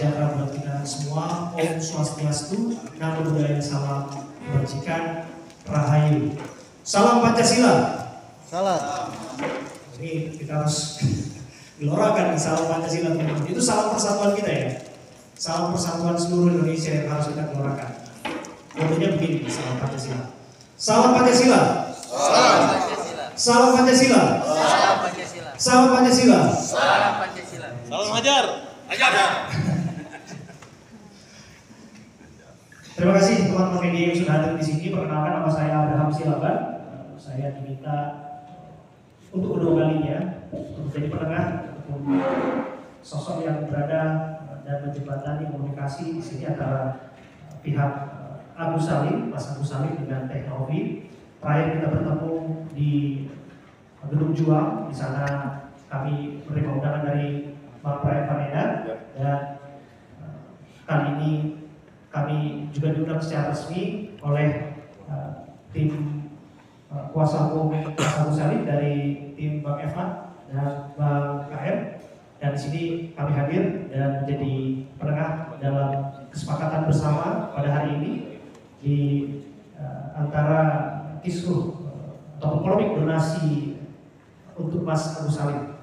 sejahtera buat kita semua. Om Swastiastu, Namo Buddhaya, salam kebajikan, Rahayu. Salam Pancasila. Salam. Ini kita harus gelorakan salam Pancasila, teman-teman. Itu salam persatuan kita ya. Salam persatuan seluruh Indonesia yang harus kita gelorakan. Contohnya begini, salam Pancasila. Salam Pancasila. Salam Pancasila. Salam Pancasila. Salam Pancasila. Salam Pancasila. Salam Pancasila. Salam Hajar. Hajar. Terima kasih teman-teman media yang sudah hadir di sini. Perkenalkan, nama saya Abraham Silaban. Saya diminta untuk kedua kalinya untuk menjadi penengah untuk sosok yang berada dan menjembatani komunikasi di sini antara pihak Agus Salim, Mas Agus Salim dengan Teknovi. Terakhir kita bertemu di Gedung Juang. Di sana kami menerima undangan dari Bang Brian Paneda, dan kali ini kami juga diundang secara resmi oleh tim kuasa hukum Mas Agus Salim dari tim Bang Evan dan Bang KM. Dan di sini kami hadir dan menjadi penengah dalam kesepakatan bersama pada hari ini di antara kisruh atau polemik donasi untuk Mas Agus Salim.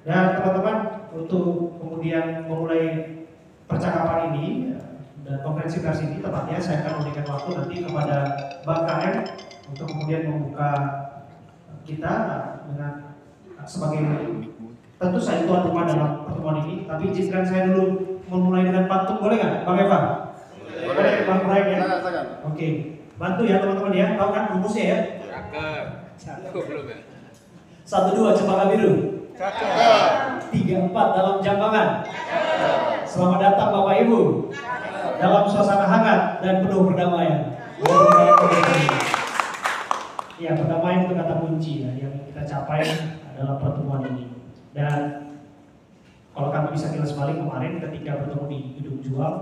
Dan teman-teman, untuk kemudian memulai percakapan ini dan konferensi pers ini, tepatnya saya akan memberikan waktu nanti kepada Bang KM untuk kemudian membuka kita dengan sebagai tentu saya tuan rumah dalam pertemuan ini, tapi izinkan saya dulu memulai dengan pantun, boleh nggak, Bang Eva? Boleh, Bang Brian ya? Oke, bantu ya teman-teman ya, tahu kan rumusnya ya? Cakep. Belum ya? 1-2 Cempaka Biru. Cakep. 3-4 dalam Jambangan. Selamat datang Bapak Ibu dalam suasana hangat dan penuh perdamaian. Ya, perdamaian itu kata kunci ya, yang kita capai dalam pertemuan ini. Dan kalau kami bisa kilas balik kemarin ketika bertemu di Gedung Juang,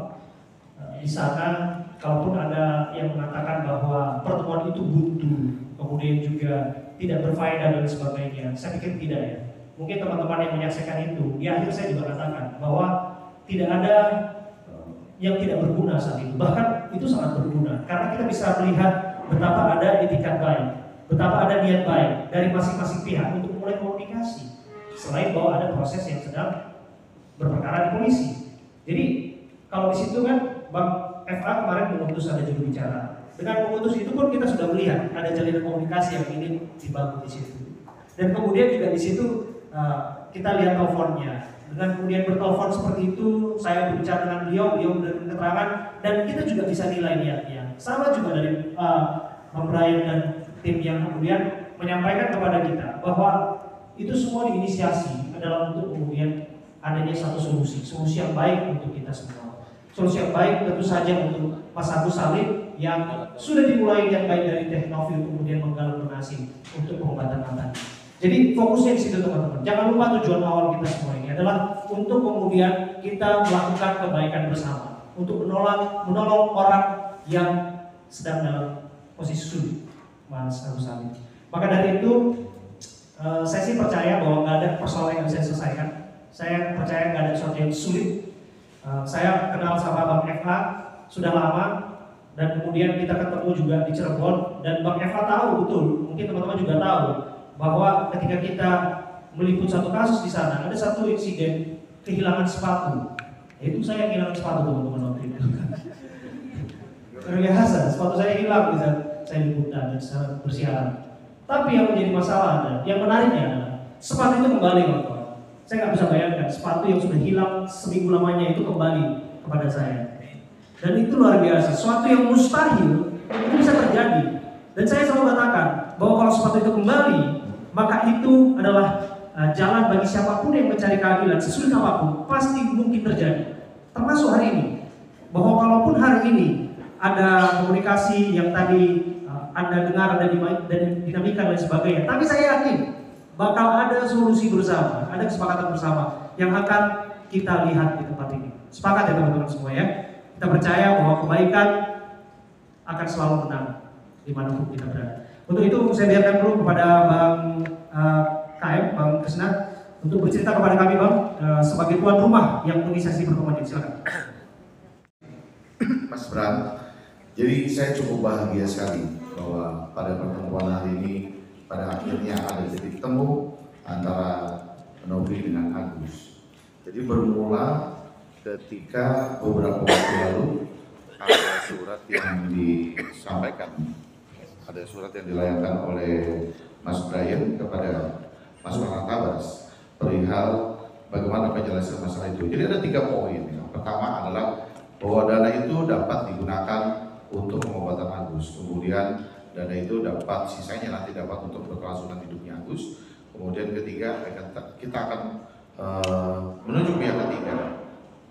di sana kalaupun ada yang mengatakan bahwa pertemuan itu buntu, kemudian juga tidak berfaedah dan sebagainya, saya pikir tidak ya. Mungkin teman-teman yang menyaksikan itu, di akhir saya juga katakan bahwa tidak ada yang tidak berguna saat itu. Bahkan itu sangat berguna, karena kita bisa melihat betapa ada etikat baik, betapa ada niat baik dari masing-masing pihak untuk mulai komunikasi. Selain bahwa ada proses yang sedang berperkara di polisi. Jadi kalau di situ kan Bang FA kemarin mengutus ada juru bicara. Dengan mengutus itu pun kita sudah melihat ada jalinan komunikasi yang ingin dibangun di situ. Dan kemudian juga di situ kita lihat teleponnya. Dengan kemudian bertelepon seperti itu, saya berbicara dengan beliau memberikan keterangan, dan kita juga bisa nilai niatnya. Sama juga dari Bang Brian dan tim yang kemudian menyampaikan kepada kita bahwa itu semua diinisiasi adalah untuk kemudian adanya satu solusi yang baik untuk kita semua. Solusi yang baik tentu saja untuk Mas Agus Salim yang sudah dimulai yang baik dari Teknovi untuk kemudian menggalang donasi untuk pengobatan mata. Jadi fokusnya di situ teman-teman. Jangan lupa tujuan awal kita semua ini adalah untuk kemudian kita melakukan kebaikan bersama, untuk menolong orang yang sedang dalam posisi sulit, Mas Agus Salim. Maka dari itu saya sih percaya bahwa nggak ada persoalan yang bisa diselesaikan. Saya percaya nggak ada sesuatu yang sulit. Saya kenal sama Bang Eva sudah lama, dan kemudian kita ketemu juga di Cirebon, dan Bang Eva tahu betul, mungkin teman-teman juga tahu bahwa ketika kita meliput satu kasus di sana, ada satu insiden kehilangan sepatu. Itu saya kehilangan sepatu teman-teman waktu itu. Terbiasa, sepatu saya hilang bisa saya liputan dan saya bersiaran. Tapi yang menjadi masalah adalah, yang menariknya adalah sepatu itu kembali kawan-kawan. Saya nggak bisa bayangkan sepatu yang sudah hilang seminggu lamanya itu kembali kepada saya. Dan itu luar biasa, sesuatu yang mustahil itu bisa terjadi. Dan saya selalu katakan bahwa kalau sepatu itu kembali, maka itu adalah jalan bagi siapapun yang mencari keadilan, sesulit apapun, pasti mungkin terjadi. Termasuk hari ini, bahwa kalaupun hari ini ada komunikasi yang tadi Anda dengar, ada dinamika dan sebagainya, tapi saya yakin bakal ada solusi bersama, ada kesepakatan bersama yang akan kita lihat di tempat ini. Sepakat ya teman-teman semua ya. Kita percaya bahwa kebaikan akan selalu menang dimanapun kita berada. Untuk itu saya biarkan dulu kepada Bang KM, Bang Krisna, untuk bercerita kepada kami Bang, sebagai tuan rumah yang menginisiasi pertemuan ini, silakan. Mas Bram, jadi saya cukup bahagia sekali bahwa pada pertemuan hari ini pada akhirnya ada titik temu antara Novi dengan Agus. Jadi bermula ketika beberapa waktu lalu ada surat yang disampaikan, ada surat yang dilayangkan oleh Mas Brian kepada Mas Farhan Tabas perihal bagaimana penjelasan masalah itu. Jadi ada 3 poin. Yang pertama adalah bahwa dana itu dapat digunakan untuk pengobatan Agus. Kemudian dana itu dapat, sisanya nanti dapat untuk berkelangsungan hidupnya Agus. Kemudian ketiga, kita akan menuju pihak ketiga.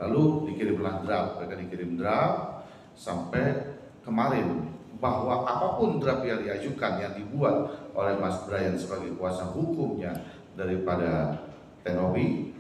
Lalu dikirimlah draft, mereka dikirim draft sampai kemarin bahwa apapun draft yang diajukan, yang dibuat oleh Mas Brian sebagai kuasa hukumnya daripada Tenobi,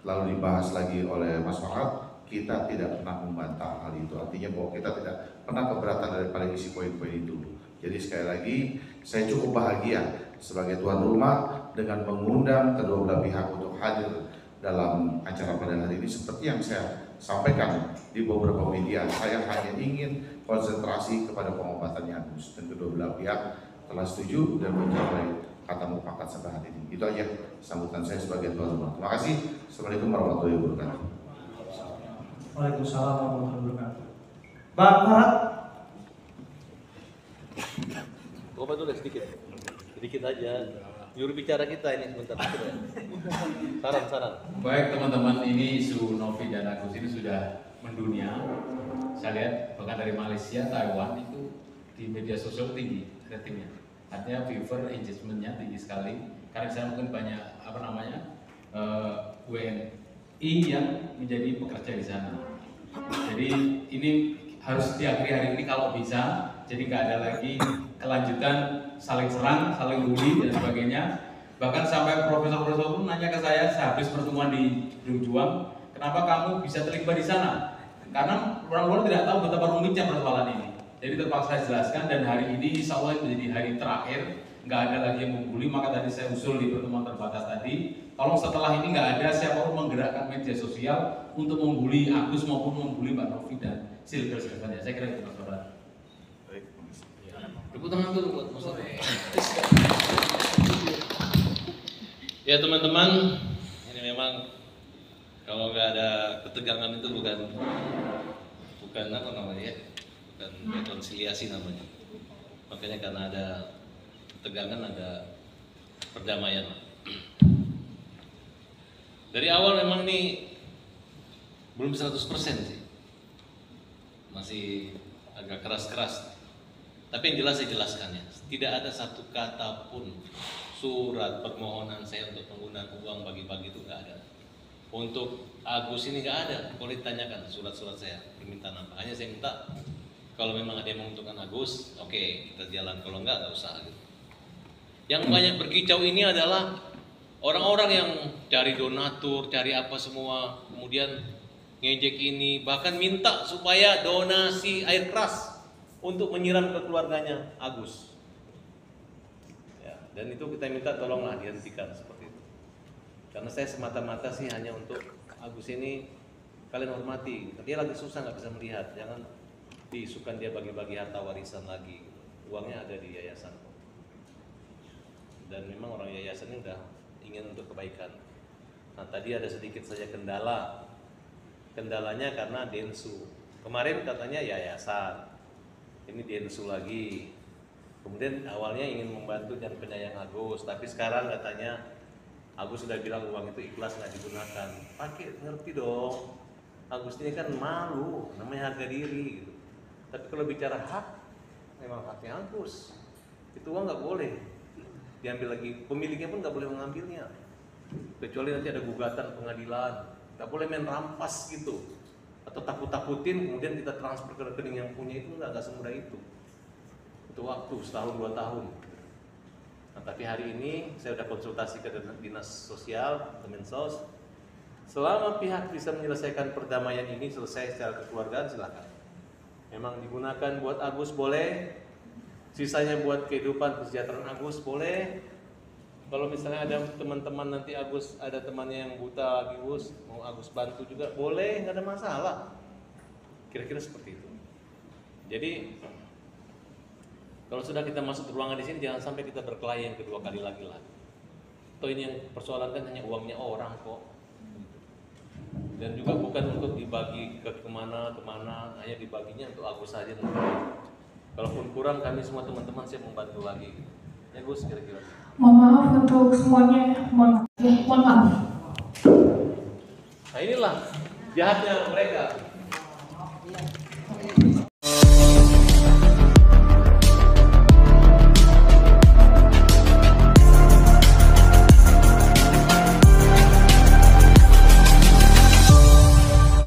lalu dibahas lagi oleh Mas Farhan, kita tidak pernah membantah hal itu. Artinya bahwa kita tidak pernah keberatan daripada isi poin-poin itu. Jadi sekali lagi, saya cukup bahagia sebagai tuan rumah dengan mengundang kedua belah pihak untuk hadir dalam acara pada hari ini. Seperti yang saya sampaikan di beberapa media, saya hanya ingin konsentrasi kepada pengobatannya Agus, dan kedua belah pihak telah setuju dan mencapai kata mufakat sampai hari ini. Itu aja sambutan saya sebagai tuan rumah. Terima kasih. Assalamualaikum warahmatullahi wabarakatuh. Waalaikumsalam warahmatullahi wabarakatuh. Bang Farhan. Gua dulu sedikit aja. Juru bicara kita ini sebentar. Saran. Baik teman-teman, ini isu Novi dan Agus ini sudah mendunia. Saya lihat bahkan dari Malaysia, Taiwan itu di media sosial tinggi ratingnya. Artinya viewer engagementnya tinggi sekali. Karena saya mungkin banyak WNI yang menjadi pekerja di sana. Jadi ini harus diakhiri hari ini kalau bisa. Jadi nggak ada lagi kelanjutan saling serang, saling bully dan sebagainya. Bahkan sampai profesor-profesor pun nanya ke saya sehabis pertemuan di Gedung Juang, kenapa kamu bisa terlibat di sana? Karena orang luar tidak tahu betapa rumitnya persoalan ini. Jadi terpaksa saya jelaskan, dan hari ini insya Allah menjadi hari terakhir, nggak ada lagi yang membuli. Maka tadi saya usul di pertemuan terbatas tadi, tolong setelah ini nggak ada siapapun menggerakkan media sosial untuk membuli Agus maupun membuli Mbak Novi dan Silver sebenarnya. Saya kira itu Mas Farhan. Tepuk tangan dulu buat Mas Novi. Ya teman-teman, ini memang kalau nggak ada ketegangan itu bukan apa namanya ya, bukan rekonsiliasi namanya. Makanya karena ada ketegangan ada perdamaian. Dari awal memang ini belum 100% sih, masih agak keras-keras. Tapi yang jelas saya jelaskan ya, tidak ada satu kata pun surat permohonan saya untuk penggunaan uang bagi-bagi itu nggak ada. Untuk Agus ini nggak ada. Boleh ditanyakan surat-surat saya permintaan apa. Hanya saya minta kalau memang ada yang menguntungkan Agus, oke, kita jalan. Kalau nggak usah. Gitu. Yang banyak berkicau ini adalah orang-orang yang cari donatur, cari apa semua, kemudian ngejek ini, bahkan minta supaya donasi air keras untuk menyiram ke keluarganya Agus. Ya, dan itu kita minta tolonglah dihentikan seperti itu. Karena saya semata-mata sih hanya untuk Agus ini, kalian hormati. Dia lagi susah nggak bisa melihat, jangan diisukan dia bagi-bagi harta warisan lagi. Uangnya ada di yayasan. Dan memang orang yayasan ini udah ingin untuk kebaikan. Nah tadi ada sedikit saja kendala. Kendalanya karena Densu. Kemarin katanya yayasan. Ini Densu lagi. Kemudian awalnya ingin membantu dan penyayang Agus, tapi sekarang katanya Agus sudah bilang uang itu ikhlas nggak digunakan. Pakai ngerti dong. Agus ini kan malu, namanya harga diri. Gitu. Tapi kalau bicara hak, memang haknya Agus. Itu uang nggak boleh diambil lagi. Pemiliknya pun nggak boleh mengambilnya. Kecuali nanti ada gugatan pengadilan. Nggak boleh main rampas gitu. Atau takut-takutin kemudian kita transfer ke rekening yang punya, itu nggak semudah itu. Itu waktu setahun 2 tahun. Nah, tapi hari ini saya sudah konsultasi ke dinas sosial, Kemensos. Selama pihak bisa menyelesaikan perdamaian ini selesai secara kekeluargaan, silakan. Memang digunakan buat Agus boleh, sisanya buat kehidupan kesejahteraan Agus boleh. Kalau misalnya ada teman-teman nanti Agus ada temannya yang buta lagi Gus, mau Agus bantu juga boleh, nggak ada masalah. Kira-kira seperti itu. Jadi kalau sudah kita masuk ruangan di sini jangan sampai kita berkelahi yang kedua kali lagi lah. Toh ini yang persoalan kan hanya uangnya orang kok. Dan juga bukan untuk dibagi ke kemana, hanya dibaginya untuk Agus saja mungkin. Kalaupun kurang kami semua teman-teman siap membantu lagi. Ya Gus kira-kira. Mohon maaf untuk semuanya, mohon maaf. Nah inilah jahatnya mereka.